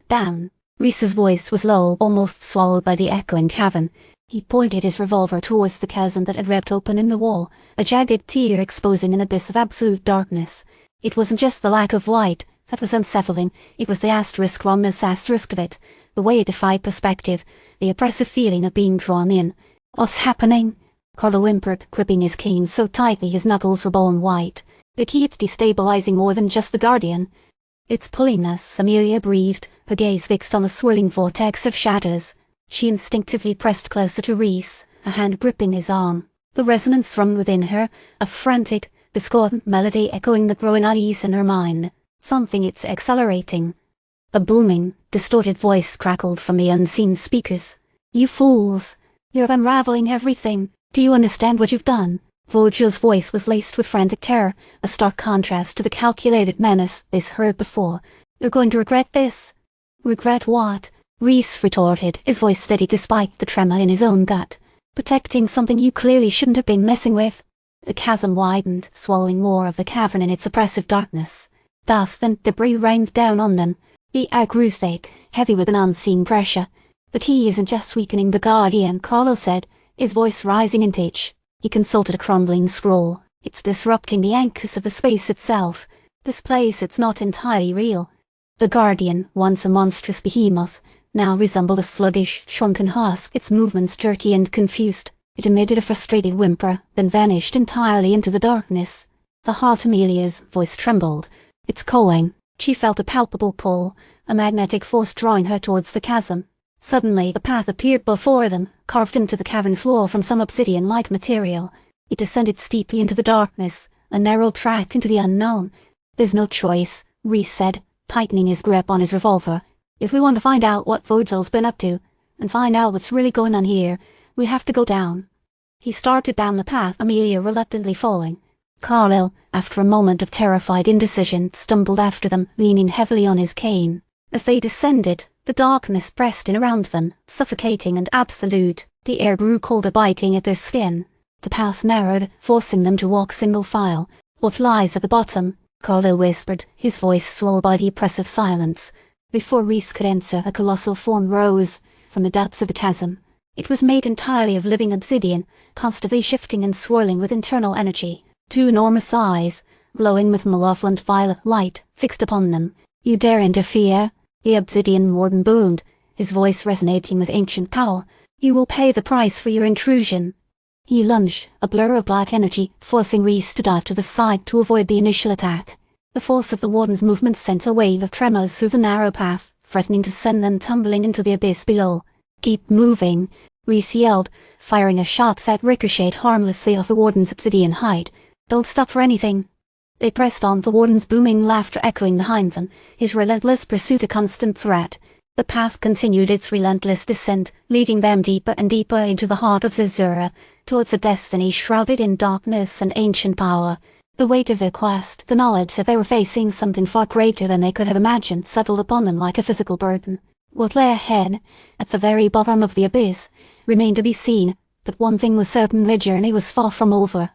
down." Rhys's voice was low, almost swallowed by the echoing cavern. He pointed his revolver towards the chasm that had ripped open in the wall, a jagged tear exposing an abyss of absolute darkness. It wasn't just the lack of light that was unsettling, it was the asterisk on this asterisk of it, the way it defied perspective, the oppressive feeling of being drawn in. "What's happening?" Carlo whimpered, gripping his cane so tightly his knuckles were bone white. "The key, it's destabilizing more than just the Guardian." "It's pulling us," Amelia breathed, her gaze fixed on the swirling vortex of shadows. She instinctively pressed closer to Rhys, a hand gripping his arm. The resonance thrummed within her, a frantic, discordant melody echoing the growing unease in her mind. "Something, it's accelerating." A booming, distorted voice crackled from the unseen speakers. "You fools! You're unraveling everything. Do you understand what you've done?" Vogel's voice was laced with frantic terror, a stark contrast to the calculated menace they'd heard before. "You're going to regret this." "Regret what?" Rhys retorted, his voice steady despite the tremor in his own gut. "Protecting something you clearly shouldn't have been messing with." The chasm widened, swallowing more of the cavern in its oppressive darkness. Dust and debris rained down on them. The air grew thick, heavy with an unseen pressure. "The key isn't just weakening the Guardian," Carlo said, his voice rising in pitch. He consulted a crumbling scroll. "It's disrupting the anchors of the space itself. This place, it's not entirely real." The Guardian, once a monstrous behemoth, now resembled a sluggish, shrunken husk, its movements jerky and confused. It emitted a frustrated whimper, then vanished entirely into the darkness. The heart Amelia's voice trembled. "It's calling." She felt a palpable pull, a magnetic force drawing her towards the chasm. Suddenly the path appeared before them, carved into the cavern floor from some obsidian-like material. It descended steeply into the darkness, a narrow track into the unknown. "There's no choice," Rhys said, tightening his grip on his revolver. "If we want to find out what Vogel's been up to, and find out what's really going on here, we have to go down." He started down the path, Amelia reluctantly following. Carlo, after a moment of terrified indecision, stumbled after them, leaning heavily on his cane. As they descended, the darkness pressed in around them, suffocating and absolute. The air grew colder, biting at their skin. The path narrowed, forcing them to walk single file. "What lies at the bottom?" Carlo whispered, his voice swelled by the oppressive silence. Before Rhys could answer, a colossal form rose from the depths of the chasm. It was made entirely of living obsidian, constantly shifting and swirling with internal energy. Two enormous eyes, glowing with malevolent violet light, fixed upon them. "You dare interfere?" The Obsidian Warden boomed, his voice resonating with ancient power. "You will pay the price for your intrusion." He lunged, a blur of black energy, forcing Rhys to dive to the side to avoid the initial attack. The force of the Warden's movement sent a wave of tremors through the narrow path, threatening to send them tumbling into the abyss below. "Keep moving," Rhys yelled, firing a shot that ricocheted harmlessly off the Warden's obsidian hide. "Don't stop for anything." They pressed on, the Warden's booming laughter echoing behind them, his relentless pursuit a constant threat. The path continued its relentless descent, leading them deeper and deeper into the heart of Zerzura, towards a destiny shrouded in darkness and ancient power. The weight of their quest, the knowledge that they were facing something far greater than they could have imagined, settled upon them like a physical burden. What lay ahead, at the very bottom of the abyss, remained to be seen, but one thing was certain: their journey was far from over.